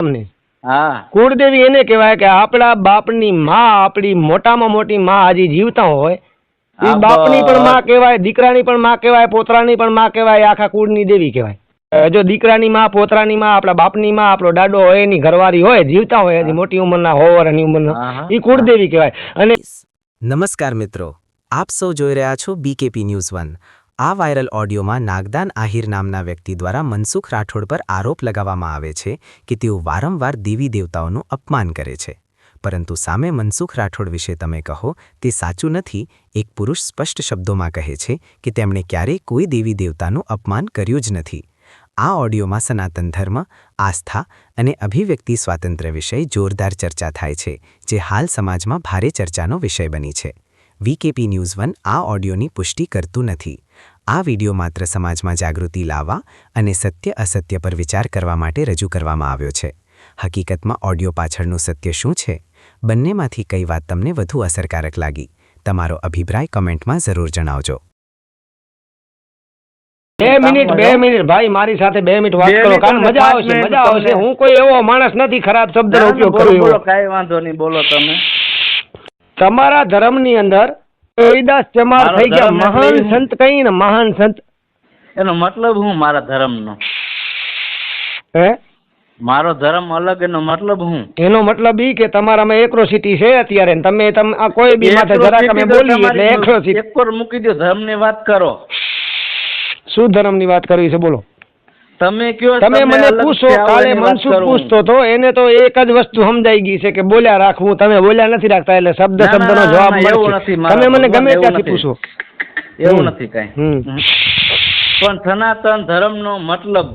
તમને હા કુળદેવી એને કહેવાય કે આપણા બાપની માં, આપણી મોટામાં મોટી માં હજી જીવતા હોય એ બાપની પણ માં કહેવાય, દીકરાની પણ માં કહેવાય, પોતરાની પણ માં કહેવાય, આખા કુળની દેવી કહેવાય। જો દીકરાની માં, પોતરાની માં, આપણા બાપની માં, આપણો દાડો હોય, એની ઘરવાળી હોય, જીવતા હોય હજી મોટી ઉંમરના, 100 વર્ષની ઉંમરના, એ કુળદેવી કહેવાય। અને નમસ્કાર મિત્રો, આપ સૌ જોઈ રહ્યા છો બીકેપી ન્યૂઝ 1। આ વાયરલ ઓડિયોમાં નાગદાન આહિર નામના વ્યક્તિ દ્વારા મનસુખ રાઠોડ પર આરોપ લગાવવામાં આવે છે કે તેઓ વારંવાર દેવી દેવતાઓનું અપમાન કરે છે, પરંતુ સામે મનસુખ રાઠોડ વિશે તમે કહો તે સાચું નથી। એક પુરુષ સ્પષ્ટ શબ્દોમાં કહે છે કે તેમણે ક્યારેય કોઈ દેવી દેવતાનું અપમાન કર્યું જ નથી। આ ઓડિયોમાં સનાતન ધર્મ, આસ્થા અને અભિવ્યક્તિ સ્વાતંત્ર્ય વિશે જોરદાર ચર્ચા થાય છે, જે હાલ સમાજમાં ભારે ચર્ચાનો વિષય બની છે। વીકેપી ન્યૂઝ 1 આ ઓડિયોની પુષ્ટિ કરતું નથી। આ વિડિયો માત્ર સમાજમાં જાગૃતિ લાવવા અને સત્ય અસત્ય પર વિચાર કરવા માટે રજૂ કરવામાં આવ્યો છે। હકીકતમાં ઓડિયો પાછળનું સત્ય શું છે? બંનેમાંથી કઈ વાત તમને વધુ અસરકારક લાગી? તમારો અભિપ્રાય કમેન્ટમાં જરૂર જણાવજો। 2 મિનિટ ભાઈ, મારી સાથે 2 મિનિટ વાત કરો, કારણ મજા આવશે। હું કોઈ એવો માણસ નથી ખરાબ શબ્દનો ઉપયોગ કરું એવો। કઈ વાંધો નહીં, બોલો તમે। તમારા ધર્મની અંદર હરિદાસ ચમાર થઈ ગયા મહાન સંત, કઈ ને મહાન સંત, એનો મતલબ હું મારા ધર્મનો? હે, મારો ધર્મ અલગ, એનો મતલબ હું? એનો મતલબ ઈ કે તમારામાં એક્રોસિટી છે અત્યારે, તમે આ કોઈ બી માથે જરા તમે બોલી એટલે એક્રોસિટી એક પર મૂકી દો, ધર્મની વાત કરો। શું ધર્મની વાત કરવી છે બોલો? તમે કયો, તમે મને પૂછો, કાલે મનસુખ પૂછતો તો એને તો એક જ વસ્તુ સમજાઈ ગઈ છે કે બોલ્યા રાખવું, તમે બોલ્યા નથી રાખતા, એટલે શબ્દ શબ્દનો જવાબ મળશે। તમે મને ગમે ત્યાંથી પૂછો, એવું નથી કઈ। પણ સનાતન ધર્મનો મતલબ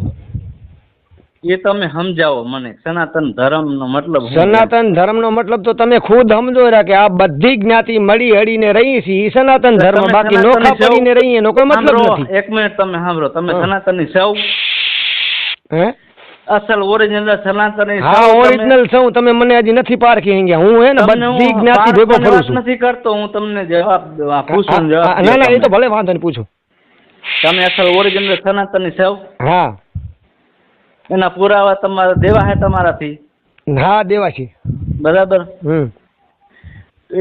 એ તમે સમજાવો મને। સનાતન ધર્મનો મતલબ સનાતન ધર્મનો મતલબ તો તમે ખુદ સમજો કે આ બધી જ્ઞાતિ મળી હળીને રહી છે એ સનાતન ધર્મ, બાકી નોખા પડીને રહી એનો કોઈ મતલબ નથી। એક મિનિટ તમે સાંભળો, તમે સનાતનની સૌ હે અસલ ઓરિજિનલ સનાતનની? હા, ઓરિજિનલ છું। તમે મને હજી નથી પારખી ગયા। હું હે ને બધી જ્ઞાતિ ભેગો ફરું છું। નથી કરતો હું, તમને જવાબ પૂછું। ના ના, એ તો ભલે વાંધો નહીં, પૂછો। તમે અસલ ઓરિજિનલ સનાતનની સૌ? હા, એના પુરાવા તમારા દેવા હે તમારાથી? હા, દેવા છે, બરાબર।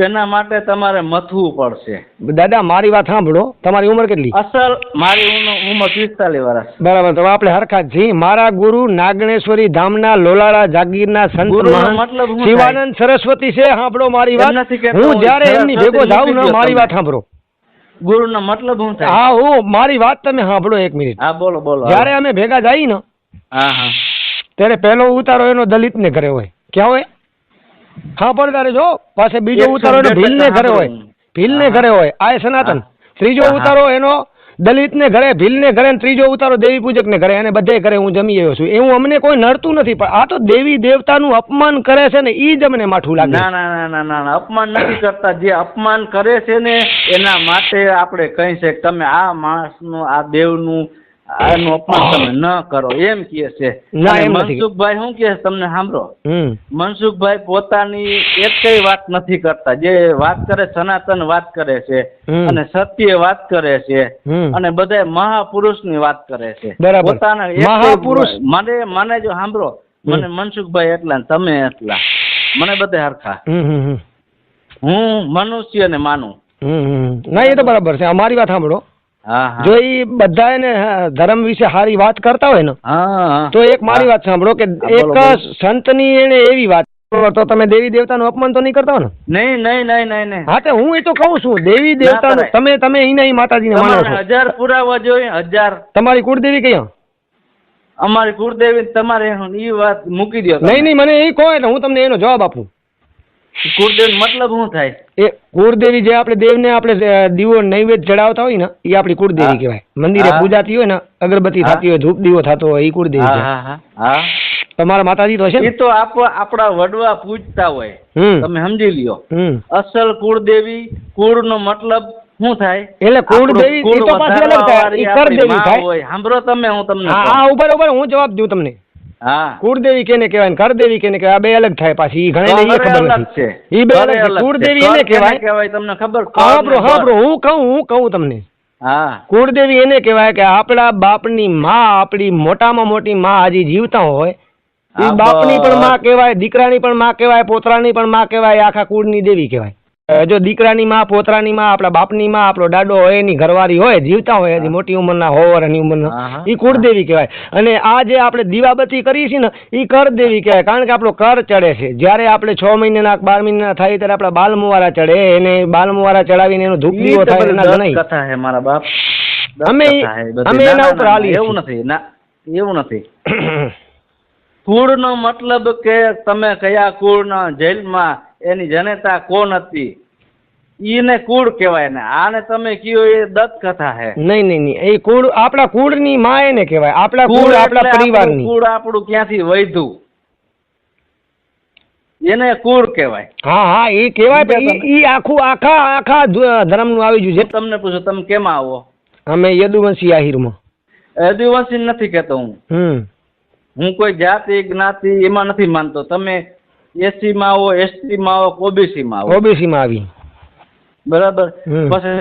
એના માટે તમારે મથવું પડશે। દાદા મારી વાત સાંભળો, તમારી ઉંમર કેટલી? અસલ મારી ઉંમર 45 વર્ષ। બરાબર, તો આપણે હરખા જ છીએ। મારા ગુરુ નાગણેશ્વરી ધામના લોલાળા જાગીરના સંત મહાન શિવાનંદ સરસ્વતી છે। સાંભળો મારી વાત, હું જયારે એમની ભેગો જાઉં ને, મારી વાત સાંભળો। ગુરુનો મતલબ શું થાય? હા, હું મારી વાત તમે સાંભળો 1 મિનિટ। હા, બોલો બોલો। જયારે અમે ભેગા જઈએ ને, હા, ત્યારે પહેલો ઉતારો એનો દલિત ને ઘરે હોય, ક્યાં હોય? હા, પડતા જો પાસે બીજો ઉતારો એનો ભીલ ને ઘરે હોય, ભીલ ને ઘરે હોય, આ સનાતન। ત્રીજો ઉતારો એનો દલિત ને ઘરે, ભીલ ને ઘરે, ત્રીજો ઉતારો દેવી પૂજક ને ઘરે, અને બધે ઘરે હું જમી આવ્યો છું। એવું અમને કોઈ નડતું નથી, પણ આ તો દેવી દેવતાનું અપમાન કરે છે ને, ઈ જ અમને માઠું લાગે। ના ના ના ના, અપમાન નથી કરતા। જે અપમાન કરે છે ને એના માટે આપણે કહી છે કે તમે આ માણસનું, આ દેવનું આનું અપમાન તમે ન કરો, એમ કહે છે। મનસુખભાઈ શું કહે તમને સાંભળો? મનસુખભાઈ પોતાની એકેય વાત નથી કરતા। જે વાત કરે સનાતન વાત કરે છે, અને સત્ય વાત કરે છે, અને બધા મહાપુરુષની વાત કરે છે। પોતાના મહાપુરુષ મને જો સાંભળો, મને મનસુખભાઈ એટલા ને તમે એટલા, મને બધા હરખા। હું મનુષ્યને માનું। ના, એ તો બરાબર છે। અમારી વાત સાંભળો, જો એ બધા એને ધર્મ વિશે સારી વાત કરતા હોય ને, તો એક મારી વાત સાંભળો કે એક સંતની એને એવી વાત, તો તમે દેવી દેવતાનું અપમાન તો નહીં કરતા હો ને? નહીં નહીં નહીં નહીં નહીં। હા, તો હું એ તો કહું છું, દેવી દેવતાનું તમે એના માતાજીને માનો છો? 1000 પુરાવા જોઈએ, 1000। તમારી કુળદેવી કયા? અમારી કુળદેવી તમારે એ વાત મૂકી દો। નહીં નહીં, મને એ કહો એટલે હું તમને એનો જવાબ આપું। કુળદેવી મતલબ શું થાય? એ કુળદેવી જે આપણે દેવને આપણે દીવો નૈવેદ્ય ચડાવતા હોય ને, એ આપણી કુળદેવી કહેવાય। મંદિરે પૂજાતી હોય ને, અગરબત્તી થતી હોય, ધૂપ દીવો થતો હોય, એ કુળદેવી છે। તમારા માતાજી તો છે એ તો આપણા વડવા પૂજતા હોય, તમે સમજી લ્યો। અસલ કુળદેવી, કુળનો મતલબ શું થાય? એટલે કુળદેવી એ તો પાછી અલગ થાય, એ કરદેવી થાય। સાંભળો તમે, હું તમને હા, ઉપર હું જવાબ દઉં તમને। હા, કુળદેવી કેને કહેવાય, કરદેવી કેને કહેવાય, બે અલગ થાય પાછી। ઘણા ને ખબર નથી, એ બે અલગ। કુળદેવી એને કહેવાય, તમને ખબર? હાબરો હું કહું તમને। હા, કુળદેવી એને કહેવાય કે આપણા બાપની માં, આપણી મોટામાં મોટી માં હજી જીવતા હોય એ બાપની પણ માં કહેવાય, દીકરાની પણ માં કહેવાય, પોતરાની પણ માં કહેવાય, આખા કુળની દેવી કહેવાય. જો દીકરાની માં, પોતરાની માં, આપણા બાપની માં, આપણો દાડો હોય, એની ઘરવાળી હોય, જીવતા હોય હજી મોટી ઉંમરના, 100 વર્ષની ઉંમરના, એ કુળદેવી કહેવાય. અને આ જે આપણે દીવાબત્તી કરીએ છીએ ને, એ કરદેવી કહેવાય. કારણ કે આપણો કર ચડે છે. જ્યારે આપણે 6 મહિનાના 12 મહિનાના થાય ત્યારે આપણા બાલમુવારા ચડે, એને બાલમુવારા ચડાવીને એનો ધૂપ દીવો થાય, એના ગણાય. કથા છે મારા બાપ, અમે એના ઉપર હાલીએ. એવું નથી, ના એવું નથી. કુળનો મતલબ કે તમે કયા કુળના જેલમાં એની જનેતા કોણ હતી, ઈને કુળ કહેવાય ને. આને તમે કયો એ દત્ત કથા હે. નહીં, એ કુળ આપણા કુળની માં એને કહેવાય. આપણા કુળ આપણા પરિવારની. કુળ આપણું ક્યાંથી વૈધું એને કુળ કહેવાય. હા, એ કહેવાય. એ આખા ધર્મનું આવી ગયું છે. તમને પૂછો, તમે કેમ આવો? અમે યદુવંશી આહિરમાં. યદુવંશી નથી કહેતો હું કોઈ જાતિ જ્ઞાતિ એમાં નથી માનતો. તમે એસી માં આવો, એસટી માં આવો, ઓબીસી માં આવો. ઓબીસી માં આવી, બરાબર. પછી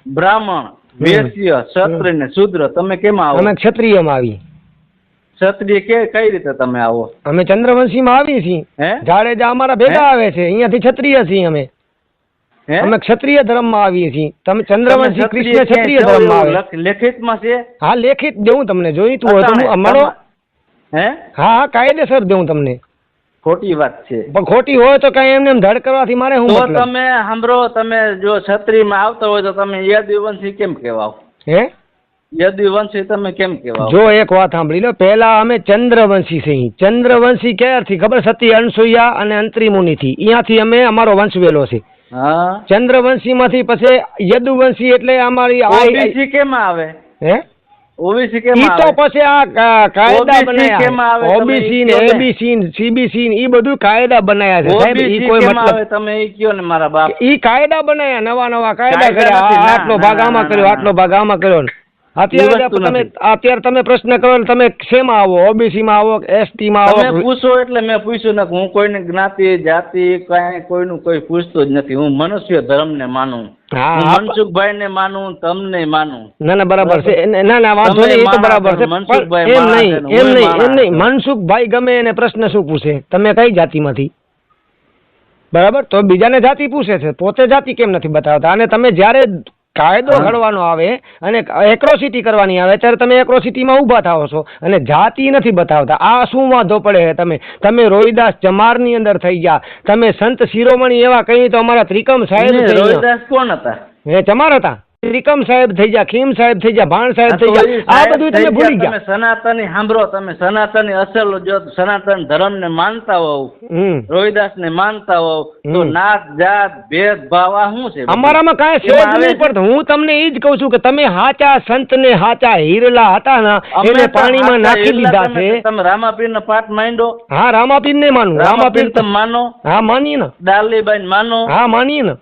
બ્રાહ્મણ, વૈશ્ય, ક્ષત્રિય ને શૂદ્ર, તમે કેમ આવો? અમે ક્ષત્રિય માં આવી. ક્ષત્રિય કઈ રીતે તમે આવો? અમે ચંદ્રવંશી માં આવીએ છીએ. જાડેજા અમારા ભેગા આવે છે, અહીંયાથી ક્ષત્રિય છીએ અમે. અમે ક્ષત્રિય ધર્મ માં આવીએ છીએ. તમે ચંદ્રવંશી કૃષ્ણ ક્ષત્રિય ધર્મ માં આવે. લેખિત માં છે? હા, લેખિત દેવું તમને, જોઈતું હોય તો અમારો. હા, કાયદેસર દેવું તમને. ખોટી વાત છે. પણ ખોટી હોય તો કઈ એમને ધડ કરવાથી મારે શું મતલબ? તમે સાંભળો, તમે જો ક્ષત્રિય માં આવતા હોય તો તમે યદુવંશી કેમ કહેવાઓ? યદુવંશી તમે કેમ કહેવાઓ? જો એક વાત સાંભળી લો, પહેલા અમે ચંદ્રવંશી છીએ. ચંદ્રવંશી ક્યારથી ખબર? સતી અનસુયા અને અંત્રી મુનિ થી. અહીંયાથી અમે અમારો વંશ વેલો છે. ચંદ્રવંશી માંથી પછી યદુવંશી એટલે અમારી ઓબીસી કેમ આવે? ઓબીસી કેમ આવે? તો પછી આ કાયદા બનાયા. ઓબીસી ને એબીસી ને સીબીસી ને ઈ બધું કાયદા બનાયા છે સાહેબ. ઈ કોઈ મતલબ તમે ઈ કયો ને મારા બાપ. ઈ કાયદા બનાયા, નવા કાયદા કર્યા. આટલો ભાગ આમાં કર્યો, આટલો ભાગ આમાં કર્યો. અત્યારે તમે પ્રશ્ન કરો ને, તમે શેમાં આવો? ઓબીસી માં આવો, એસટી માં આવો? તમે પૂછો એટલે મેં પૂછ્યું ને. હું કોઈને જ્ઞાતિ જાતિ કોઈનું કોઈ પૂછતો જ નથી. હું મનુષ્ય ધર્મ ને માનું. મનસુખભાઈ ને માનું, તમને માનું. ના, બરાબર છે. ના, વાંધો નહીં, એ તો બરાબર છે. એમ નહીં. મનસુખભાઈ ગમે એને પ્રશ્ન શું પૂછે? તમે કઈ જાતિમાંથી? બરાબર, તો બીજાને જાતિ પૂછે છે, પોતે જાતિ કેમ નથી બતાવતા? અને તમે જ્યારે કાયદો ઘડવાનો આવે અને એક્રોસિટી કરવાની આવે ત્યારે તમે એક્રોસિટીમાં ઊભા થાઓ છો અને જાતિ નથી બતાવતા. આ શું વાંધો પડે? તમે રોહિદાસ ચમારની અંદર થઈ ગયા, તમે સંત શિરોમણી એવા કઈ તો અમારા ત્રિકમ સાહેબ. રોહિદાસ કોણ હતા? એ ચમાર હતા. ત્રિકમ સાહેબ થઈ ગયા, ખીમ સાહેબ થઈ ગયા, ભાણ સાહેબ થઈ ગયા. આ બધું તમે ભૂલી ગયા. તમે સનાતની સાંભળો, તમે સનાતની અસલ જો સનાતન ધર્મ ને માનતા હોવ, રોહિદાસ ને માનતા હોવ, તો નાત જાત ભેદભાવ આ શું છે? અમારામાં કાંઈ છે જ નહીં પડતું. હું તમને એ જ કહું છું કે તમે હાચા સંત ને હાચા હીરલા હતા ને એને પાણીમાં નાખી લીધા છે. તમે રામાપીર નો પાઠ માંડો? હા, રામાપીર ને માનું. રામાપીર તમે માનો? હા, માનીએ ને. ડાલીબાઈ માનો? હા, માનીએ ને.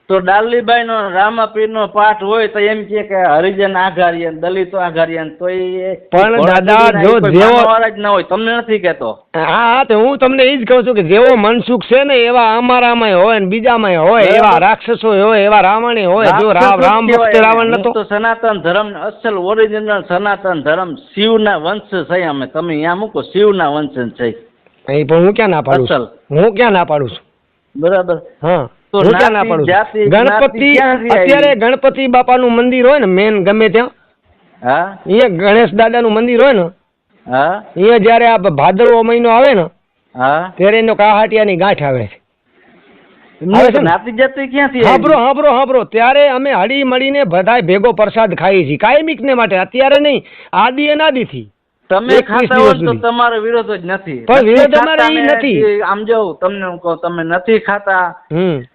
તો ડાલીબાઈ નો રામાપીર નો પાઠ હોય તો એમ કે હરિજન આઘાર્ય, દલિતો આઘાર્ય, તો એ પણ દાદા જો જેવો જ ના હોય. તમને નથી કેતો? હા, તો હું તમને એ જ કહું છું કે જેવો મનસુખ છે ને એવા અમારામાં હોય ને બીજામાં હોય, એવા રાક્ષસો હોય, એવા રાવણ હોય. જો રામ ભક્ત રાવણ નતો. તો સનાતન ધર્મ અસલ ઓરિજિનલ સનાતન ધર્મ શિવના વંશ છે અમે. તમે અહીંયા મૂકો, શિવના વંશ છે. પણ હું ક્યાં ના પાડું છું? હું ક્યાં ના પાડું છું? બરાબર. હા, ગણપતિ અત્યારે ગણપતિ બાપાનું મંદિર હોય ને મેન ગમે ત્યાં, અહીંયા ગણેશ દાદાનું મંદિર હોય ને, અહીંયા જયારે આ ભાદરવો મહિનો આવે ને ત્યારે એનો કાહાટિયાની ગાંઠ આવે છે. હાંભળો ત્યારે અમે હળી મળીને બધાય ભેગો પ્રસાદ ખાઈએ છીએ કાયમિક ને માટે. અત્યારે નહીં, આદિ અનાદિથી. તમે ખાતા હો તો તમારો વિરોધ જ નથી. પણ વિરોધ અમારે ઈ નથી. આમ જો તમને હું કહું, તમે નથી ખાતા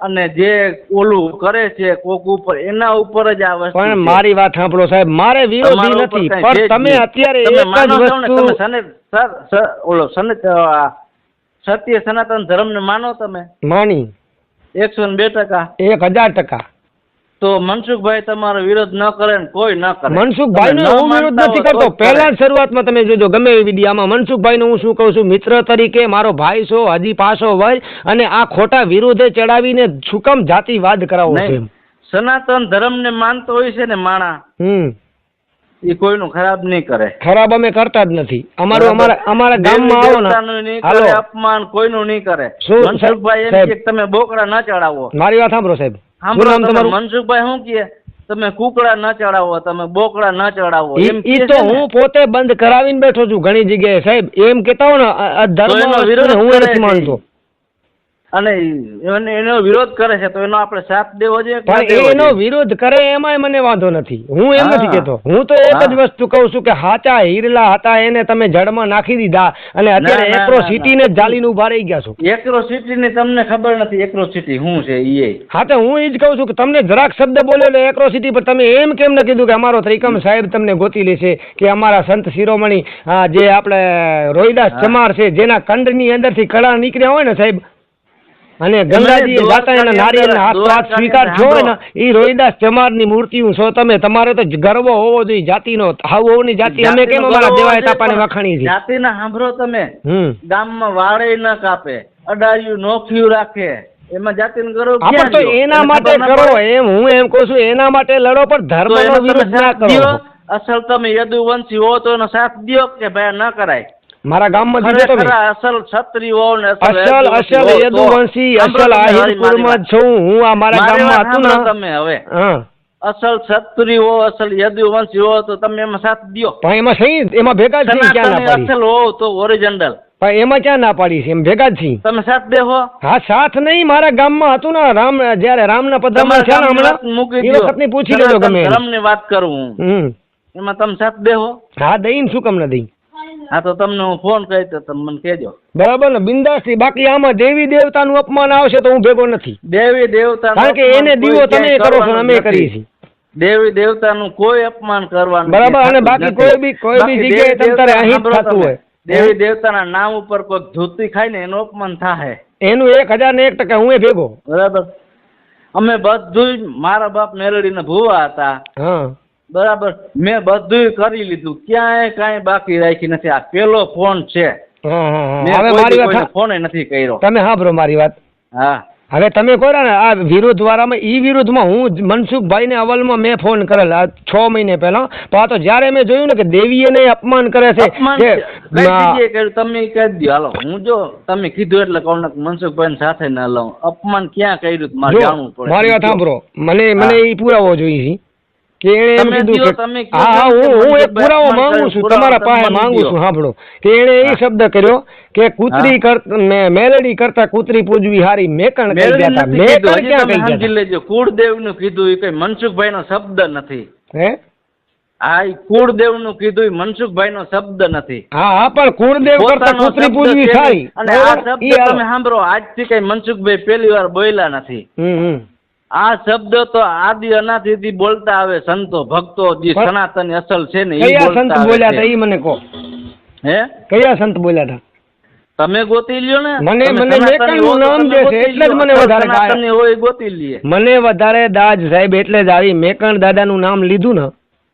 અને જે ઓલું કરે છે કોક ઉપર, એના ઉપર જ આ વસ્તુ. પણ મારી વાત સાંભળો સાહેબ, મારે વિરોધી નથી, પણ તમે અત્યારે એક જ વસ્તુ સર ઓલો સત્ય સનાતન ધર્મ ને માનો? તમે માની 102%, 1000%. તો મનસુખભાઈ તમારો વિરોધ ન કરે ને કોઈ ન કરે. મનસુખભાઈ નો હું વિરોધ નથી કરતો. પહેલા જ શરૂઆતમાં તમે જોજો ગમે એવી વિડીયામાં મનસુખભાઈ નું હું શું કહું છું, મિત્ર તરીકે મારો ભાઈ છો, હજી પાછો વય, અને આ ખોટા વિરોધે ચડાવીને છુકમ જાતિવાદ કરાવો છે. સનાતન ધર્મ ને માનતો હોય છે ને માણા, એ કોઈનું ખરાબ નહીં કરે. ખરાબ અમે કરતા જ નથી. અમારા ગામમાં આવો દેવતાનું નહીં હાલો. કરે, અપમાન કોઈનું નહીં કરે. શું મનસુખભાઈ એમ સાહેબ? કે તમે બોકડા ન ચડાવો. મારી વાત સાંભળો સાહેબ. શું સાંભળો નામ તમે, તમારું? મનસુખભાઈ શું કહે? તમે કુકડા ન ચડાવો, તમે બોકડા ન ચડાવો એમ ઈ કહે તો છે ને? હું પોતે બંધ કરાવીને બેઠો છું ઘણી જગ્યાએ સાહેબ. એમ કેતા હો ને આ તો એનો ધર્મ વિરોધ હું કરે નથી છે. માનતો. અને એનો વિરોધ કરે છે તો એનો આપણે સાથ દેવો જોઈએ કે ના પણ દેવો એનો જોઈએ? વિરોધ કરે એમાંય મને વાંધો નથી. હું એમ હા. નથી કેતો. હું તો એક જ હા. વસ્તુ કહું છું કે હાચા હીરલા હતા એને તમે જડમાં નાખી દીધા અને અત્યારે ના, એક્રોસિટીને જ જાલીને ઉભા રહી ગયા છો. એક્રોસિટી ની તમને ખબર નથી એક્રોસિટી શું છે ઈ? હા તો હું એ જ કહું છું કે તમને જરાક શબ્દ બોલેલો એક્રોસિટી પર તમે એમ કેમ ન કીધું કે અમારો ત્રિકમ સાહેબ તમને ગોતી લેશે કે અમારા સંત શિરોમણી જે આપણે રોહિદાસ હા. ચમાર છે જેના કંડની અંદરથી કળા નીકળ્યા હોય ને સાહેબ અને ગંગાજી જાતા એના નારિયેળના હાથ સ્વીકાર થયો હોય ને એ રોહિદાસ ચમારની મૂર્તિઓ છો તમે. તમારે તો ગર્વ હોવો જોઈએ જાતિનો. હાવ હોવની જાતિ અમે કેમ અમારા દેવાય તાપાને વખાણી છે? જાતિના સાંભળો તમે, હમ ગામમાં વાળે ન કાપે, અડાયું નોખ્યું રાખે, એમાં જાતિનું ગૌરવ હા ક્યાં પણ તો રહ્યો? એના એને માટે ખબર ન કરો પડે? એમ હું એમ કહું છું એના માટે લડો પણ તો ધર્મનો એનો તમે વિરોધ ના સાથ કરો. દ્યો. અસલ તમે યદુવંશી હો તો એનો સાથ દ્યો કે ભાઈ ન કરાય. મારા ગામમાં દીધો તમે ખરેખર અસલ ક્ષત્રિય હો ને અસલ યદુવંશી અસલ આહિર કુળમાં છું હું. આ મારા ગામમાં હતું ને તમે હવે હા અસલ ક્ષત્રિય હો, અસલ યદુવંશી હો તો તમે એમાં સાથ દ્યો. પણ એમાં સહી એમાં ભેગા જ છીએ ક્યાં ના સનાતની પાડી? અસલ હો તો ઓરિજિનલ પણ એમાં ક્યાં ના પાડી છે? એમ ભેગા જ છીએ. તમે સાથ દેહો. હા સાથ નહીં. મારા ગામમાં હતું ને રામ જયારે રામના પધામણ છે ને હમણાં મૂકી એ વખતની પૂછી લેજો ગમે એની. ધર્મની વાત કરું હું. હમ એમાં તમે સાથ દેહો. હા દઈને શું કામ ન દઈ? હા તો તમને હું ફોન કરી તો તમે મને કહેજો. બરાબર ને બિંદાસથી. બાકી આમાં દેવી દેવતાનું અપમાન આવશે તો હું ભેગો નથી. દેવી દેવતા કારણ કે એને દીવો તમે કરો છો ને અમે કરીએ છીએ. દેવી દેવતાનું કોઈ અપમાન કરવાનું બરાબર. અને નથી. બાકી કોઈ બી બાકી જગ્યાએ દેવી તમારે અહીં જ દેવતા થતું હોય. દેવી દેવતાના નામ ઉપર કોઈ ધૂતી ખાય ને એનું અપમાન થાય. એનું 1001% હું એ ભેગો. બરાબર. અમે બધું મારા બાપ મેલડીને ભૂવા હતા. હા બરાબર. મેં બધું કરી લીધું, ક્યાંય કાંઈ બાકી રાખી નથી. આ પેલો ફોન છે. હા હા મેં હવે કોઈ મારી દી વાત કોઈને ફોન નથી કર્યો. તમે સાંભળો મારી વાત. હા હવે તમે કહો ને આ વિરોધ વાળામાં ઈ વિરોધમાં હું મનસુખભાઈને અવલમાં મેં ફોન કરેલ આ 6 મહિને પહેલા. પણ આ તો જ્યારે મેં જોયું ને કે દેવીએ ને અપમાન કરે છે અપમાન કે કઈ જગ્યાએ કર્યું તમે કહી દો. હાલો હું જો તમે કીધું એટલે કહું ને કે મનસુખભાઈ સાથે ન લઉં. અપમાન ક્યાં કર્યું મારે જો જાણવું પડે. મારી વાત સાંભળો. મને ઈ પુરાવો જોઈએ છે કે એણે એમ તમે કીધું દ્યો, કે તમે કયો હા છો કે હું એક મનસુખભાઈ પુરાવો અપમાન માંગુ કરે, છું પુરાવો તમારા તમે પાસે મને માંગુ દ્યો. છું. સાંભળો કે એણે એ શબ્દ કર્યો કે કૂતરી મેલડી કરતા કૂતરી પૂજવી હારી મેકણ કહી મેળવી ગયા હતા. નથી કીધું. મેકણ હજી ક્યાં તમે કહી ગયા સમજી લેજો. કુળદેવનું કીધું એ કઈ મનસુખભાઈનો શબ્દ નથી. હતા? હે આ ઈ કુળદેવનું કીધું એ મનસુખભાઈનો શબ્દ નથી. હા હા પણ કુળદેવ કરતા પોતાનો કૂતરી શબ્દ પૂજવી છે સારી. અને આ બરાબર? શબ્દ ઈ હાલો. તમે સાંભળો, આજથી કઈ મનસુખભાઈ પહેલી વાર બોલ્યા નથી. હમ આ શબ્દ તો આદિ અનાદિથી બોલતા આવે સંતો ભક્તો જે પણ સનાતની અસલ છે ને એ કયા બોલતા સંત આવે બોલ્યા છે. હતા ઈ મને કહો. હે કયા સંત બોલ્યા હતા? તમે ગોતી લ્યો ને. મને- તમે મને સનાતની મેકણનું હો તો નામ તમે જે છે ગોતી એટલે જ લ્યો. મને વધારે સનાતની હોય એ ગોતી લઈએ. મને વધારે દાજ સાહેબ એટલે જ આવી મેકણ દાદાનું નામ લીધું ને.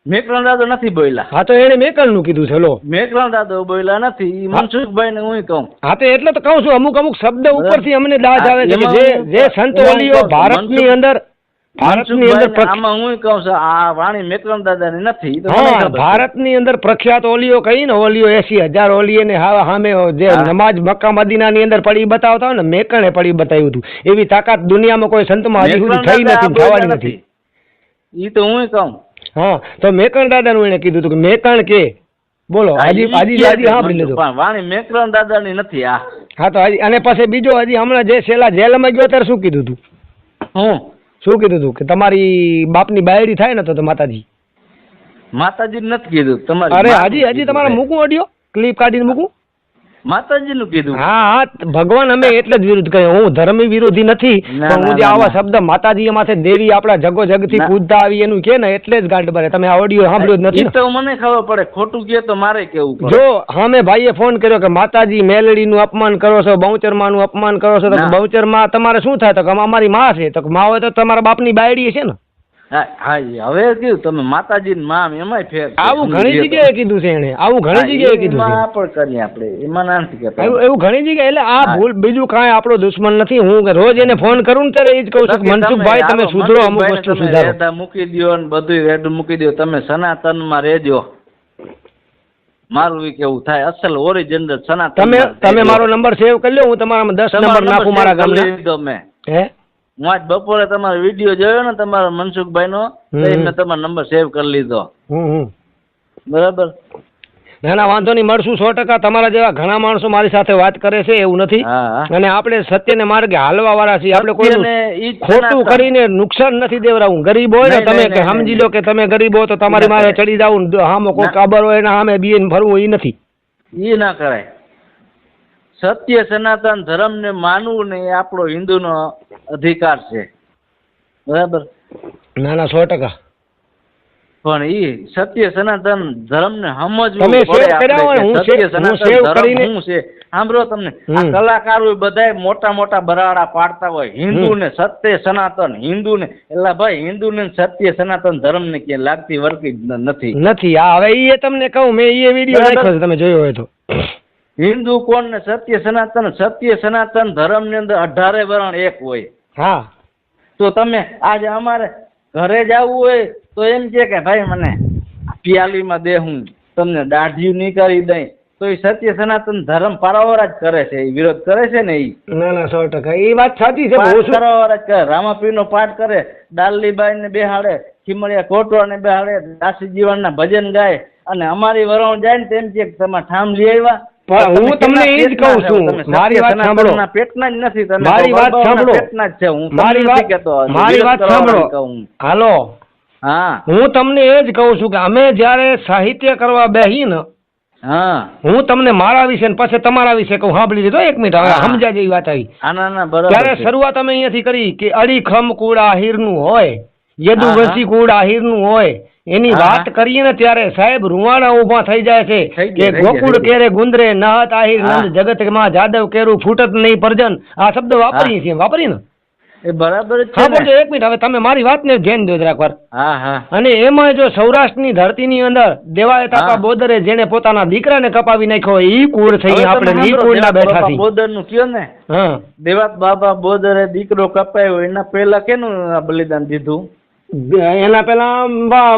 મેકરણ દાદો નથી બોલ્યા. હા તો એને મેકણનું કીધું છે લો. મેકરણ દાદો બોલ્યા નથી. ઈ મનસુખભાઈ ને હું કહું. હા તો એટલે તો કહું છું અમુક શબ્દ ઉપરથી અમને દાજ આવે છે કે એમાં જે હું- જે સંત એમાં હું ઓલીઓ કહું છું, ભારતની અંદર મનસુખભાઈને આમાં હું કહું છું આ વાણી મેકરણ દાદાની નથી. ઈ તો મને હા ખબર છે. ભારતની અંદર પ્રખ્યાત ઓલીઓ કહી ને ઓલીઓ 80,000 ઓલીએ ને સામે જે હા. નમાજ મક્કા મદીનાની અંદર પડી બતાવતા હોય ને મેકણે પડી બતાવ્યું હતું. એવી તાકાત દુનિયામાં કોઈ સંતમાં હજી સુધી થઈ મેકરણ નથી, દાદા થવાની બોલ્યા નથી. ઈ તો હું કહું. હા તો મેકણ દાદાનું એને કીધું હતું કે મેકણ કે બોલો હા, ઈ હજી કે છે સાંભળી લીધું. પણ વાણી મેકરણ દાદાની નથી આ. હા તો હજી અને પછી બીજો હજી હમણાં જે છેલ્લા જેલમાં ગયો ત્યારે શું કીધું હતું? શું કીધું હતું કે તમારી બાપની બાયડી થાય ને તો માતાજી. માતાજી નથી કીધું તમારે. અરે હજી તમારે મૂકું ઓડિયો ક્લિપ કાઢીને મૂકું. માતાજી નું કીધું. હા ભગવાન અમે એટલે જ વિરુદ્ધ કહ્યું. હું ધર્મી વિરોધી નથી ના, પણ હું જે ના, આવા ના. શબ્દ માતાજી માથે દેવી આપણા જગો જગથી ના. પૂજતા આવી એનું કે ને એટલે જ ગાંઠ ભરે. તમે આ ઓડિયો સાંભળ્યો જ નથી ઈ ને? તો મને ખબર પડે. ખોટું કહે તો મારે કેવું પડે. જો હામે ભાઈએ ફોન કર્યો કે માતાજી મેલડીનું અપમાન કરો છો, બહુચરમાનું અપમાન કરો છો. તો ના. બહુચરમાં તમારે શું થાય? તો કે અમારી માં છે. તો કે માં હોય તો તમારા બાપની બાયડી છે ને. હા હા હવે કીધું તમે માતાજી ને માં એમાંય ફેર છે. આવું ઘણી જગ્યાએ કીધું છે એને, આવું ઘણી જગ્યાએ કીધું છે. એમાં પણ કરીએ આપણે, એમાં નથી કહેતા. એવું ઘણી જગ્યાએ, એટલે આ ભૂલ બીજું કાંઈ આપણો દુશ્મન નથી. હું રોજ એને ફોન કરું ને ત્યારે એ જ કહું છું કે મનસુખભાઈ તમે સુધરો, અમુક વસ્તુ સુધારો. રેડા મૂકી દો ને બધું રેડું મૂકી દો, તમે સનાતનમાં રહેજો. મારું ઈ કેવું થાય, અસલ ઓરિજિનલ સનાતન. તમે મારો નંબર સેવ કરી લો, હું તમારામાં 10 નંબર નાખું મારા ગામના. મેં હે હું આજ બપોરે તમારો વિડીયો જોયો ને તમારો મનસુખભાઈ નો, મેં તમારો નંબર સેવ કરી લીધો. બરાબર. ના ના વાંધો નહીં, મળશું 100%. તમારા જેવા ઘણા માણસો મારી સાથે વાત કરે છે, એવું નથી. અને આપણે સત્યને માર્ગે હાલવા વાળા છીએ. આપણે કોઈ ખોટું કરીને નુકસાન નથી દેવરાવું. ગરીબ હોય ને તમે કે સમજી લો કે તમે ગરીબ હો તો તમારી મારે ચડી જાવું, હામો કોઈ કાબર હોય ને સામે બીએ ફરવું, એ નથી. એ ના કરાય. સત્ય સનાતન ધર્મ ને માનવું ને એ આપણો હિન્દુનો અધિકાર છે. બરાબર. ના ના 100%. પણ ઈ સત્ય સનાતન ધર્મ ને સમજવું તમે પડે. સેવ કર્યા હોય, હું સત્ય સેવ સનાતન કરીને ધર્મ શું છે સાંભળો. તમને આ કલાકારો બધાય મોટા મોટા બરાડા પાડતા હોય હિન્દુ ને સત્ય સનાતન, હિન્દુ ને, એટલે ભાઈ હિન્દુ ને સત્ય સનાતન ધર્મ ને ક્યાંય લાગતી વળગતી નથી. હા હવે એ તમને કહું, મેં એ વિડીયો નાખ્યો છે, તમે જોયો હોય તો. હિન્દુ કોણ ને સત્ય સનાતન ધર્મ ની અંદર 18 વર્ણ એક હોય. હા તો તમે આજે અમારે ઘરે જવું હોય તો એમ છે કે ભાઈ મને પિયાલીમાં દે, હું તમને દાઢિયું નહીં કરી દઈ, તો એ સત્ય સનાતન ધર્મ પારાવાર જ કરે છે, એ વિરોધ કરે છે ને. એ ના ના 100%, એ વાત સાચી છે. પારાવાર જ કરે. રામાપીર નો પાઠ કરે, ડાલીબાઈ ને બેહાડે, ખીમડિયા કોટવા ને બેહાડે, દાસી જીવન ના ભજન ગાય, અને અમારી વરણ જાય ને તેમ છે કે તમે ઠામ લઈ આવ્યા. હું તમને એ જ કહું છું, મારી વાત સાંભળો. પેટના જ નથી તમે, મારી વાત સાંભળો. પેટના જ છે. હું મારી વાત સાંભળો. હાલો. હા, હું તમને એ જ કહું છું કે અમે જયારે સાહિત્ય કરવા બેહી ને, હા, હું તમને મારા વિશે ને પછી તમારા વિશે કહું. સાંભળી લીધો 1 મિનિટ, હવે સમજા જેવી વાત આવી. ત્યારે શરૂઆત અમે અહીંયાથી કરી કે અડીખમ કુળ આહીરનું હોય, યદુવંશી કુળ આહીરનું હોય, એની વાત કરીએ ને ત્યારે સાહેબ રૂવાણા ઉભા થઈ જાય છે કે ગોકુળ કેરે ગુંદરે નહત આહીર નંદ જગતમાં જાદવ કેરું ફૂટત નહીં પરજન. આ શબ્દ વાપરીએ છીએ, વાપરી ને એ બરાબર છે. હા બોલજો 1 મિનિટ, હવે તમે મારી વાતને ધ્યાન દો જરાક વાર. હા હા. અને એમાં જો સૌરાષ્ટ્રની ધરતીની અંદર દેવાય તાપા બોદરે જેને પોતાના દીકરાને કપાવી નાખ્યો, ઈ કુળ થઈ આપણે ઈ કુળના બેઠા છીએ. બોદર નું કયો ને, હા, દેવાત બાબા બોદરે દીકરો કપાયો, એના પહેલા કેનું બલિદાન દીધું? એના પેલા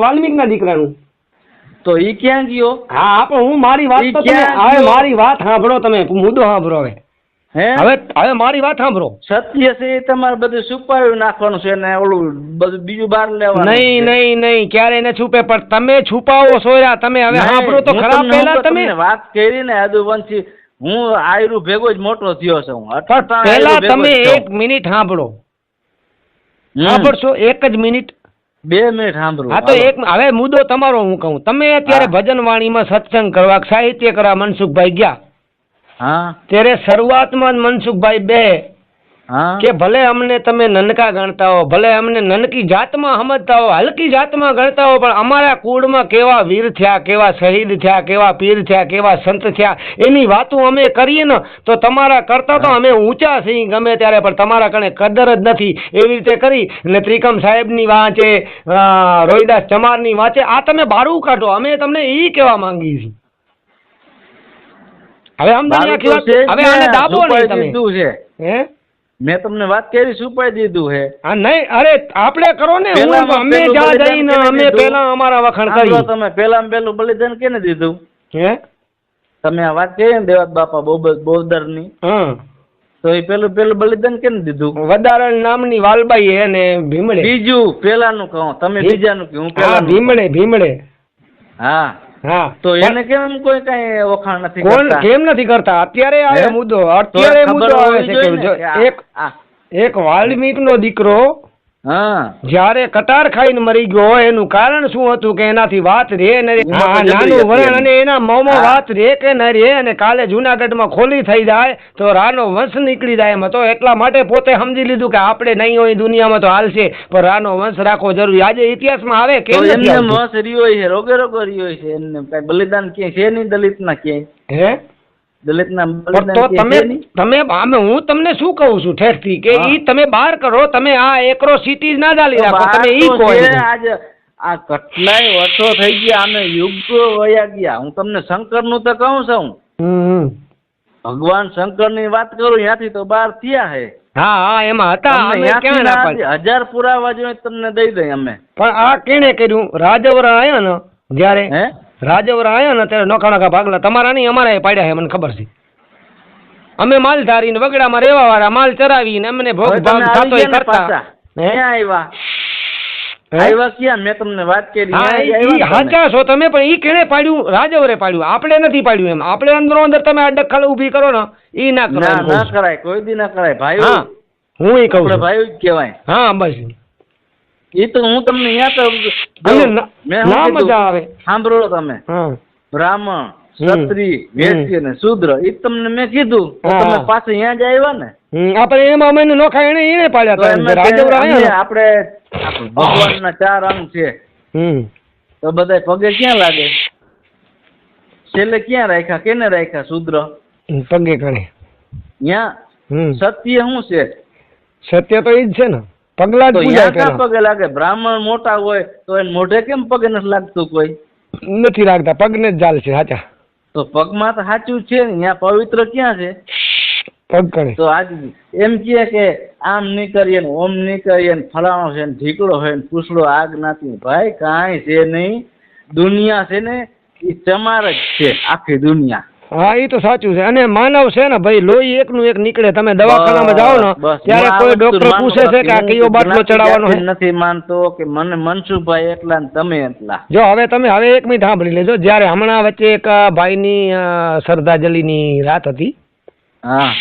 વાલ્મીકના દીકરાનું. તો ઈ ક્યાં ગયો? હા પણ હું મારી વાત તો તમે હવે મારી વાત સાંભળો, તમે મુદ્દો સાંભળો. હવે મારી વાત સાંભળો. સત્ય છે એ તમારે બધું છુપાવી નાખવાનું છે ને ઓલું બધું બીજું બહાર લેવાનું. નહીં ક્યારે ને છુપે, પણ તમે છુપાવો સોયા. તમે હવે સાંભળો તો ખરા. પહેલા તમે વાત કરી ને યદુવંશી, હું આયરું ભેગો જ મોટો થયો છું. પહેલા તમે 1 મિનિટ સાંભળો. સાંભળશો 1 જ મિનિટ? 2 મિનિટ સાંભળો. હા તો હવે મુદ્દો તમારો હું કહું. તમે અત્યારે ભજન વાણીમાં સત્સંગ કરવા, સાહિત્ય કરવા મનસુખભાઈ ગયા. હા, ત્યારે શરૂઆતમાં મનસુખભાઈ બે કે ભલે અમને તમે નનકા ગણતા હો, ભલે અમને નનકી જાતમાં સમજતા હો, હલકી જાતમાં ગણતા હો, પણ અમારા કુળમાં કેવા વીર થયા, કેવા શહીદ થયા, કેવા પીર થયા, કેવા સંત થયા, એની વાતો અમે કરીએ ને તો તમારા કરતા તો અમે ઊંચા છીએ ગમે ત્યારે, પણ તમારા કણે કદર જ નથી. એવી રીતે કરી ને ત્રિકમ સાહેબની વાંચે, રોહિદાસ ચમારની વાંચે, આ તમે બારું કાઢો. અમે તમને એ કહેવા માંગીએ છીએ. હવે હવે આને દાબો નહીં તમે. હે મેં તમને વાત કરી, સુપાઈ દીધું હે. હા નહીં, અરે આપણે કરો ને. અમે જ્યાં જઈને અમે પેલા અમારા વખાણ કરી. તમે પેલું બલિદાન કેને દીધું? હે તમે આ વાત કરી ને દેવાત બાપા બોદર ની, તો એ પેલું બલિદાન કેને દીધું? વદારણ નામની વાલબાઈ હે ને ભીમડે. બીજું પેલાનું કહો, તમે બીજાનું કહો. ભીમડે. હા હા, તો એને કેમ કોઈ કઈ વખાણ નથી કરતા? કેમ નથી કરતા? અત્યારે આવે મુદ્દો, આવે છે કે એક વાલ્મીક નો દીકરો જયારે કટાર ખાઈને મરી ગયો, એનું કારણ શું હતું કે એનાથી વાત રે ને નાનું વરણ, અને એના મોંમાં વાત રે કે ન રે, અને કાલે જુનાગઢમાં ખોલી થઈ જાય તો રાનો વંશ નીકળી જાય એમ હતો. એટલા માટે પોતે સમજી લીધું કે આપણે નહીં હોય દુનિયામાં તો હાલશે, પણ રાનો વંશ રાખવો જરૂરી. આજે ઇતિહાસમાં આવે કેમ વંશ રહ્યો છે, રોગે રહ્યો છે, એમને કઈ બલિદાન ક્યાંય છે નહીં દલિત ના ક્યાંય. હે દલિતના પણ તો તમે હું તમને શું કહું છું ઠેરથી કે ઈ તમે બહાર કરો, તમે આ એકરો સિટી ના ચાલી રાખો, તમે ઈ કહો. આજે આ કેટલાય વર્ષો થઈ ગયા, આમે યુગો વયા ગયા. હું તમને શંકર નું તો કહું છું, ભગવાન શંકર ની વાત કરું, ત્યાંથી તો બહાર થયા હે. હા હા એમાં હતા, 1000 પુરાવા જોઈએ તમને દઈ દઈ અમે. પણ આ કેને કર્યું? રાજવરા આયા ને જયારે રાજવરા આયા ને ત્યારે નોખા નોખા ભાગલા તમારા નહીં અમારા પાડ્યા છે, મને ખબર છે. અમે માલધારી ને વગડામાં રહેવા વાળા, માલ ચરાવીને અમને ભોગ ભાગ થતો એ કરતા. આવ્યા ક્યાં? મેં તમને વાત કરી સાચા છો તમે, પણ ઈ કેને પાડ્યું? રાજવરે પાડ્યું, આપણે નથી પાડ્યું. એમ આપણે અંદરો અંદર તમે આ દખલ ઊભી કરો ને, ઈ ના કરાય. ના કરાય, કોઈ દી ના કરાય ભાઈ. હા હું એ કહું છું, ભાઈ જ કહેવાય. હા બસ એ તો હું તમને ના મજા આવે. સાંભળો તમે, બ્રાહ્મણ, ક્ષત્રિય, વૈશ્ય ને શૂદ્ર, એ તમને મેં કીધું, તમે પાછું અહીંયા જ આવ્યા ને. આપણે એમાં અમે નોખા એને પાડ્યા હતા. આપણે ભગવાનના 4 અંગ છે, તો બધા પગે ક્યાં લાગે? છેલ્લે ક્યાં રાખ્યા? કેને રાખ્યા? શૂદ્ર પગે ગણે. ત્યાં સત્ય શું છે? સત્ય તો ઈ જ છે ને, પગલા જ ક્યાં પગે લાગે? બ્રાહ્મણ મોટા હોય તો એને મોઢે કેમ પગે નથી લાગતું? કોઈ નથી લાગતા, પગને જ ચાલે છે. સાચા તો પગમાં તો સાચું છે ને, ત્યાં પવિત્ર ક્યાં છે? પગ કરે. તો આજ એમ કે આમ નહીં કરીએ ને, ઓમ નહીં કરીએ ને, ફલાણો છે ને, ઢીકડો છે ને, પૂછડો આગ નાતી. ભાઈ કાંઈ છે નહીં, દુનિયા છે ને એ ચમાર જ છે, આખી દુનિયા. હા એ તો સાચું છે. અને માનવ છે ને ભાઈ, લોહી એકનું એક નીકળે. તમે દવાખાનામાં જાઓ ને ત્યારે કોઈ ડોક્ટર પૂછે છે કે આ કયો બાટલો ચડાવવાનો છે? નથી માનતો કે મને મનસુખભાઈ એટલા ને તમે એટલા. જો હવે એક મિનિટ સાંભળી લેજો. જયારે હમણાં વચ્ચે એક ભાઈની શ્રદ્ધાંજલિની રાત હતી, હા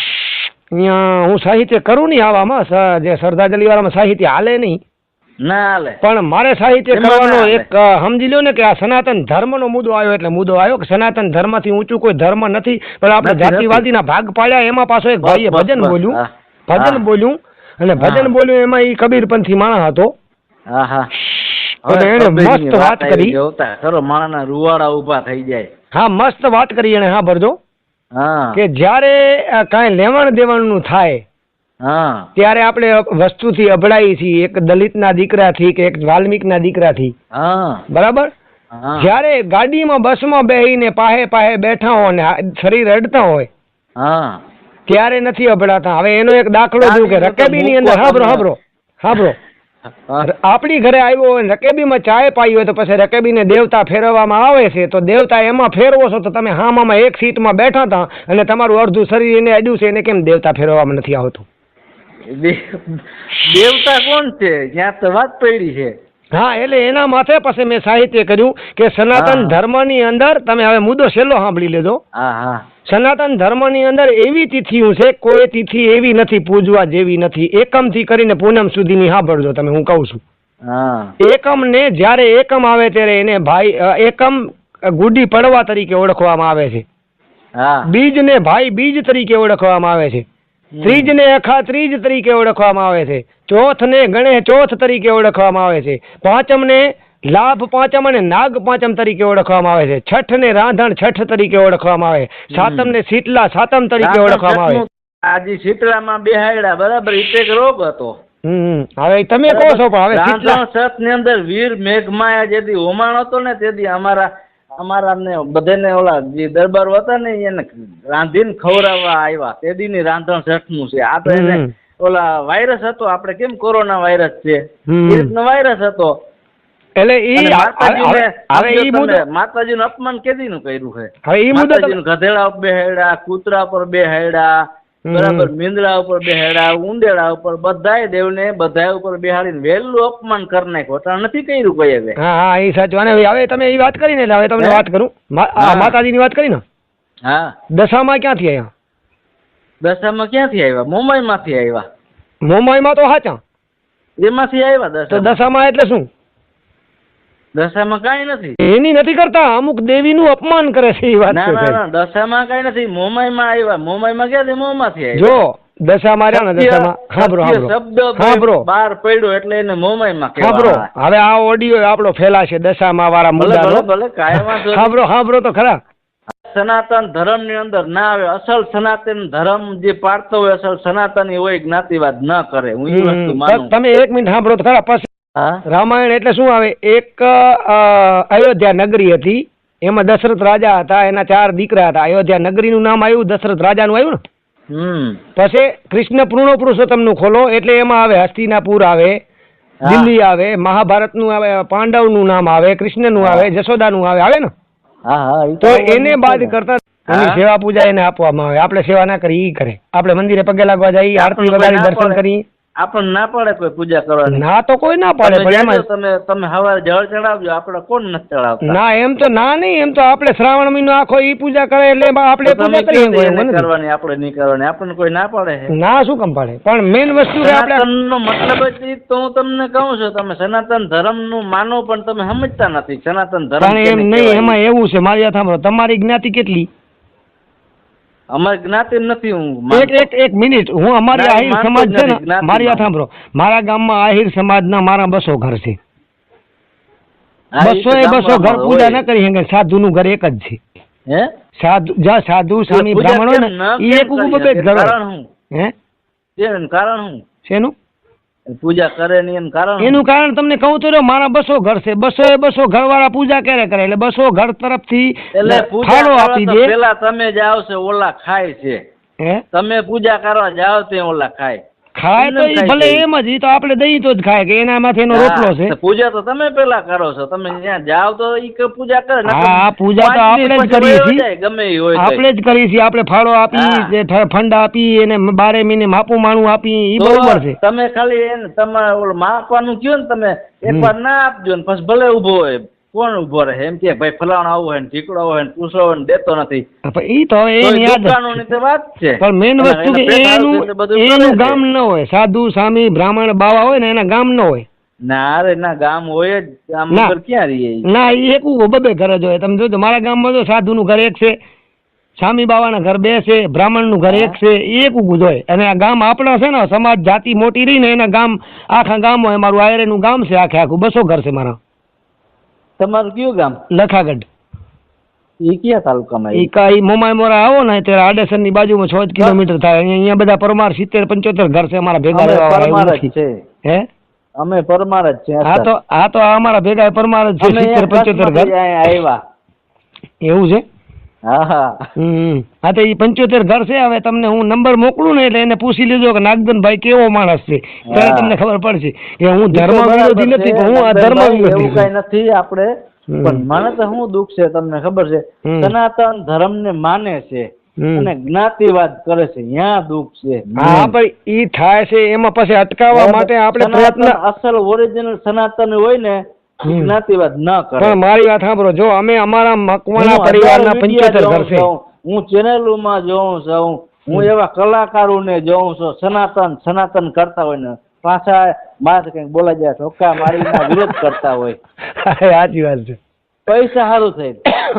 અહીંયા હું સાહિત્ય કરું નહીં આવામાં, જે શ્રદ્ધાંજલિ વાળામાં સાહિત્ય હાલે નહીં, ના હાલે. પણ મારે સાહિત્ય કરવાનો એક સમજી લો ને કે આ સનાતન ધર્મનો મુદ્દો આવ્યો, એટલે મુદ્દો આવ્યો કે સનાતન ધર્મથી ઊંચું કોઈ ધર્મ નથી. પણ આપણે જાતિવાદીના ભાગ પાડ્યા. એમાં પાછો એક ભાઈએ ભજન બોલ્યું, અને ભજન બોલ્યું એમાં એ કબીરપંથી માણસ હતો. એને મસ્ત વાત કરી. માણસના રૂવાડા ઉભા થઈ જાય. હા મસ્ત વાત કરી એને. હા ભરજો કે જયારે કાંઈ લેવણ દેવણનું થાય ત્યારે આપણે વસ્તુથી અભડાઈ છીએ, એક દલિતના દીકરાથી કે એક વાલ્મીકના દીકરાથી. બરાબર. જયારે ગાડીમાં બસમાં બેહીને પાહે બેઠા હોય ને શરીર અડતા હોય ત્યારે નથી અભડાતા. હવે એનો એક દાખલો દઉં કે રકેબીની અંદર હાબરો આપણી ઘરે આવ્યો હોય ને રકેબીમાં ચાય પાઈ હોય તો પછી રકેબીને દેવતા ફેરવવામાં આવે છે, તો દેવતા એમાં ફેરવો છો તો તમે હામાં એક સીટમાં બેઠા હતા અને તમારું અડધું શરીર એને અડ્યું છે, એને કેમ દેવતા ફેરવવામાં નથી આવતું? દેવતા કોણ છે? જ્યાં તો વાત પડી છે. હા એટલે એના માથે પછી મેં સાહિત્ય કર્યું કે સનાતન ધર્મની અંદર, તમે હવે મુદ્દો છેલ્લો સાંભળી લેજો. સનાતન ધર્મની અંદર એવી તિથિઓ છે, કોઈ તિથિ એવી નથી પૂજવા જેવી નથી. એકમ થી કરીને પૂનમ સુધીની સાંભળજો તમે, હું કહું છું. એકમ ને જયારે એકમ આવે ત્યારે એને ભાઈ એકમ ગુડી પડવા તરીકે ઓળખવામાં આવે છે. બીજ ને ભાઈ બીજ તરીકે ઓળખવામાં આવે છે. ત્રીજ ને અખા ત્રીજ તરીકે ઓળખવામાં આવે છે. ચોથ ને ગણેશ ચોથ તરીકે ઓળખવામાં આવે છે. પાંચમ ને લાભ પાંચમ અને નાગ પાંચમ તરીકે ઓળખવામાં આવે છે. છઠ ને રાંધણ છઠ તરીકે ઓળખવામાં આવે. સાતમ ને શીતલા સાતમ તરીકે ઓળખવામાં આવે. આજે શીતળામાં બેહાડ્યા, બરાબર, એક રોગ હતો. હવે તમે કહો છો, પણ હવે શીતળા છઠ ની અંદર વીર મેઘમાયા જેથી હોમાણ હતો ને તેથી અમારા ને બધાને ઓલા જે દરબારો હતા ને એને રાંધીને ખવડાવવા આવ્યા. તેદી ની રાંધણ છઠ નું છે. આ તો એને ઓલા વાયરસ હતો, આપણે કેમ કોરોના વાયરસ છે એ રીતનો વાયરસ હતો. એટલે માતાજી નું અપમાન કેદી નું કર્યું છે? માતાજી નું ગધેડા ઉપર બેહાડ્યા, કૂતરા ઉપર બેહાડ્યા, બરાબર, મીંદડા ઉપર બેહાડ્યા, ઉંદેડા ઉપર, બધાય દેવને બધા ઉપર બેહાડીને વહેલું અપમાન કરી નાખ્યું. નથી કર્યું કોઈ હવે. હા એ સાચું. અને હવે તમે એ વાત કરી ને એટલે હવે તમને વાત કરું. માતાજી ની વાત કરી ને. હા દશામાં ક્યાંથી આવ્યા? દશામાં ક્યાંથી આવ્યા? મુંબઈ માંથી આવ્યા. મુંબઈ માં તો સાચા એમાંથી આવ્યા. તો દશામાં એટલે શું? દશામાં કઈ નથી. એની નથી કરતા, અમુક દેવી નું અપમાન કરે છે એ વાત. ના દશામાં કઈ નથી. મુંબઈ માં આવ્યા. મુંબઈ માં ક્યાંથી? મોંમાંથી આવ્યા. જો દશામાં રહ્યા ને, દશામાં શબ્દ બહાર પડ્યો એટલે એને મુંબઈ માં કહેવાય. હવે આ ઓડિયો આપણો ફેલાશે દશામાં વાળા મુદ્દા. ભલે કાયમ સાંભળો તો ખરા. સનાતન ધર્મ ની અંદર ના આવે. અસલ સનાતન ધર્મ જે પાડતો હોય, અસલ સનાતની હોય, જ્ઞાતિવાદ ન કરે. હું એ વસ્તુ માનું. તમે એક મિનિટ સાંભળો તો ખરા. પછી હા રામાયણ એટલે શું આવે? એક અયોધ્યા નગરી હતી, એમાં દશરથ રાજા હતા, એના 4 દીકરા હતા. અયોધ્યા નગરીનું નામ આવ્યું, દશરથ રાજાનું આવ્યું ને. પછી કૃષ્ણ પૂર્ણ પુરુષોત્તમ નું ખોલો એટલે એમાં આવે હસ્તિનાપુર આવે, દિલ્હી આવે, મહાભારત નું આવે, પાંડવ નું નામ આવે, કૃષ્ણ નું આવે, જશોદા નું આવે ને. તો એને બાદ કરતા એની સેવા પૂજા એને આપવામાં આવે. આપણે સેવા ના કરી, ઈ કરે. આપણે મંદિરે પગે લાગવા જઈએ, આરતી વગાડી, દર્શન કરી. આપણને ના પડે કોઈ પૂજા કરવાની? ના તો કોઈ ના પડે, પણ એમાં તમે સવારે જળ ચડાવજો, આપણે કોણ નથી ચડાવતા? ના એમ તો ના નહીં, એમ તો આપણે શ્રાવણ મહિનો આખો ઈ પૂજા કરે એટલે આપણે પૂજા કરીએ. કરવાની આપણે નહીં કરવાની, આપણને કોઈ ના પડે? ના, શું કામ પડે? પણ મેઇન વસ્તુ કે આપણે સનાતનનો મતલબ જ તો હું તમને કહું છું, તમે સનાતન ધર્મનું માનો પણ તમે સમજતા નથી. સનાતન ધર્મ એમ નહીં, એમાં એવું છે. મારી વાત સાંભળો, તમારી જ્ઞાતિ કેટલી? અમારી જ્ઞાતિ નથી. હું એક મિનિટ, હું અમારી આહિર સમાજ છે ને, મારી વાત સાંભળો, મારા ગામમાં આહિર સમાજના મારા 200 ઘર છે. 200 ઘર પૂજા ન કરી શકે. સાધુનું ઘર એક જ છે. સાધુ સ્વામી બ્રાહ્મણો ને ઈ એક ઉભે ઘર. કારણ શું? શેનું પૂજા કરે ને એનું કારણ? એનું કારણ તમને કહું તો રહ્યો, મારા 200 ઘર છે. 200 ઘર વાળા પૂજા ક્યારે કરે? એટલે 200 ઘર તરફથી ફાળો આપી દે. પેલા તમે જાઓ છો, ઓલા ખાય છે. તમે પૂજા કરવા જાઓ તે ઓલા ખાય તો ઈ ભલે એમ જ, ઈ તો આપણે દઈ તો જ ખાય કે એના માથે એનો રોટલો છે. પૂજા તો તમે પેલા કરો છો. તમે ત્યાં જાઓ તો ઈ પૂજા કરે. હા, પૂજા તો આપણે જ કરીએ છીએ. ગમે એ હોય આપણે જ કરીએ છીએ. આપણે ફાળો આપી, ફંડ આપી, એને 12 મહિને માપું માણું આપી, ઈ બરોબર છે. તમે ખાલી એને તમારે ઓલું માપવાનું કયો ને, તમે એકવાર ના આપજો ને પછી ભલે ઉભો હોય. કોણ ઉભો રહે? એમ કે ભાઈ ફલાણો આવું હોય ને, ઠીકડો હોય ને, પૂછો હોય ને, દેતો નથી. ઈ તો એની યાદ વાત છે. પણ મેઇન વસ્તુ કે એનું ગામ ન હોય. સાધુ સ્વામી બ્રાહ્મણ બાવા હોય ને, એના ગામ ન હોય. ના રે ના, ગામ હોય જ. ગામ વગર ક્યાં રહીએ? ના, ઈ એક બબે ઘર જ હોય. તમે જોજો, મારા ગામમાં તો સાધુ નું ઘર એક છે, સ્વામી બાવાના ઘર 2 છે, બ્રાહ્મણ નું ઘર 1 છે. એ એક જ હોય. અને આ ગામ આપણા છે ને, સમાજ જાતિ મોટી રહી ને, એના ગામ આખા ગામ હોય. મારું આયરે નું ગામ છે આખું 200 ઘર છે મારા. તમારું કયું ગામ? લખાગઢ. એ કયા તાલુકામાં? ઈ મોમાઈ મોરા આવો ને ત્યારે આડેસર ની બાજુમાં 6 કિલોમીટર થાય. અહીંયા બધા પરમાર 70-75 ઘર છે અમારા ભેગા. હે, અમે પરમાર જ છે. હા તો અમારા ભેગા પરમાર જ છે. 70-75 ઘર આવ્યા. એવું છે? હા. હા તો ઈ 75 ઘર છે. હવે તમને હું નંબર મોકલું ને, એટલે એને પૂછી લેજો કે નાગદનભાઈ કેવો માણસ છે, ત્યારે તમને ખબર પડશે કે હું ધર્મ વિરોધી નથી, હું આ ધર્મ વિરોધી કઈ નથી. આપણે પણ મને તો શું દુઃખ છે તમને ખબર છે? સનાતન ધર્મ ને માને છે અને જ્ઞાતિવાદ કરે છે, ત્યાં દુઃખ છે. હા ભાઈ, ઈ થાય છે. એમાં પછી અટકાવવા માટે આપણે પ્રયત્ન, અસલ ઓરિજિનલ સનાતન હોય ને, જ્ઞાતિવાદ ન કરે. પણ મારી વાત સાંભળો, જો અમે અમારા મકવાણા પરિવારના 75 ઘર છે. હું ચેનલોમાં જોઉં છું, હું એવા કલાકારોને જોઉં છું, સનાતન કરતા હોય ને, પાછા માથે કઈક બોલા જાય, ઠોકા મારીને વિરોધ કરતા હોય. સાચી વાત છે. પૈસા સારું થઈ.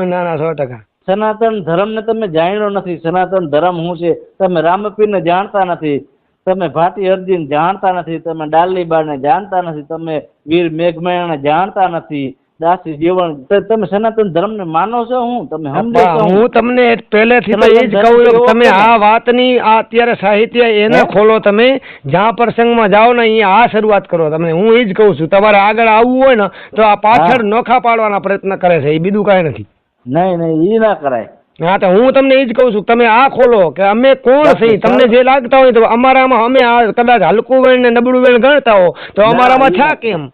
ના 100%. સનાતન ધર્મ ને તમે જાણ્યો નથી. સનાતન ધર્મ શું છે તમે રામપીર ને જાણતા નથી, તમે ભાટી અર્જુન જાણતા નથી, તમે ડાલીબા ને જાણતા નથી, તમે વીર મેઘમાયા ને જાણતા નથી, દાસી જીવન. તમે સનાતન ધર્મ ને માનો છો? હું તમે સમજો છો? હું તમને પહેલેથી તો એ જ કહું છું, તમે આ વાતની આ અત્યારે સાહિત્ય એને ખોલો. તમે જ્યાં પ્રસંગમાં જાઓ ને અહીંયા આ શરૂઆત કરો. તમે હું એ જ કહું છું, તમારે આગળ આવવું હોય ને તો આ પાછળ નોખા પાડવાના પ્રયત્ન કરે છે, એ બીજું કાંઈ નથી. નહીં, એ ના કરાય. હા તો હું તમને એ જ કહું છું, તમે આ ખોલો કે અમે કોણ છીએ. તમને જે લાગતા હોય તો અમારામાં, અમે આ કદાચ હલકું વેણ ને નબળું વેણ ગણતા હો તો અમારામાં છા કેમ?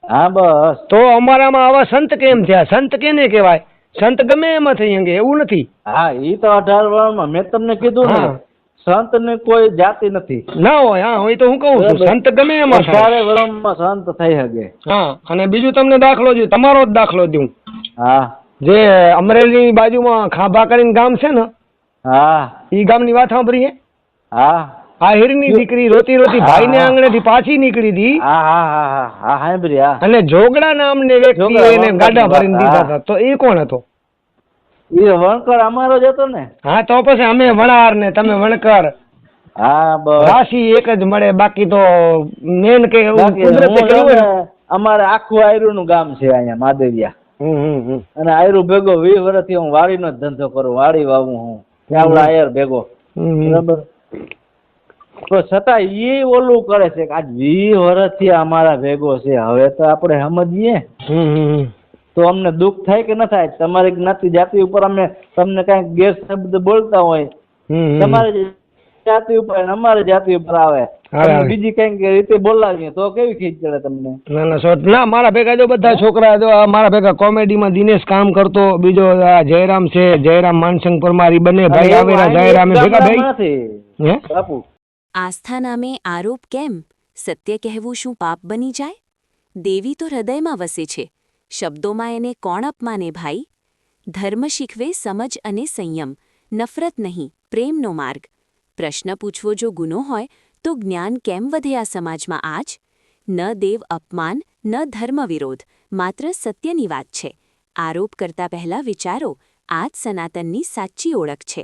હા બસ. તો અમારામાં આવા સંત કેમ થયા? સંત કેને કહેવાય? સંત ગમે એમાં થઈ શકે, એવું નથી. હા, એ તો 18 વર્ષમાં મેં તમને કીધું ને, સંત ને કોઈ જાતિ નથી. ના હોય. હા, હું તો હું કહું છું, સંત ગમે એમાં 18 વર્ષમાં સંત થઈ શકે. હા, અને બીજું તમને દાખલો દઉં, તમારો જ દાખલો દઉં. હા, જે અમરેલી બાજુમાં ખાંભા કરીને ગામ છે ને, હા, ઈ ગામની વાત સાંભળીએ? હા, આહિરની દીકરી રોતી રોતી ભાઈને આંગણેથી પાછી નીકળી હતી. અને જોગડા નામને વ્યક્તિ એને ગાડા ભરીને દીધા હતા. તો એ કોણ હતો? એ વણકર અમારો જ હતો ને. હા તો પછી અમે વણાર ને તમે વણકર. હા બસ. રાશિ એક જ મળે, બાકી તો મેન કે કુદરતે કર્યું. અમારે આખું આયરું નું ગામ છે અહીંયા માદેવિયા. અને આયરું ભેગો 20 વર્ષથી હું વાડીનો જ ધંધો કરું, વાડી વાવું હું ચાવડા આયર ભેગો, બરાબર. તો છતાં એ ઓલું કરે છે કે આજ 20 વર્ષથી અમારા ભેગો છે, હવે તો આપણે સમજીએ તો અમને દુઃખ થાય કે ન થાય? તમારી જ્ઞાતિ જાતિ ઉપર અમે તમને કઈ ગેરશબ્દ બોલતા હોય, તમારી જાતિ ઉપર અને અમારી જાતિ ઉપર આવે, બીજી કઈક રીતે બોલાવીએ તો કેવી ખીચ ચડે તમને? ના, મારા ભેગા જો બધા છોકરા જો મારા ભેગા કોમેડીમાં દિનેશ કામ કરતો, બીજો આ જયરામ છે, જયરામ માનસંગ પરમાર, ઈ બંને ભાઈ આવેલા જયરામ ભેગા ભાઈ બાપુ. આસ્થા નામે આરોપ કેમ? સત્ય કહેવું શું પાપ બની જાય? દેવી તો હૃદયમાં વસે છે, શબ્દોમાં એને કોણ અપમાને ભાઈ? ધર્મ શીખવે સમજ અને સંયમ, નફરત નહીં પ્રેમનો માર્ગ. પ્રશ્ન પૂછવો જો ગુનો હોય તો જ્ઞાન કેમ વધે આ સમાજમાં આજ? ન દેવ અપમાન ન ધર્મ વિરોધ, માત્ર સત્યની વાત છે. આરોપ કરતા પહેલા વિચારો, આ જ સનાતનની સાચી ઓળખ છે.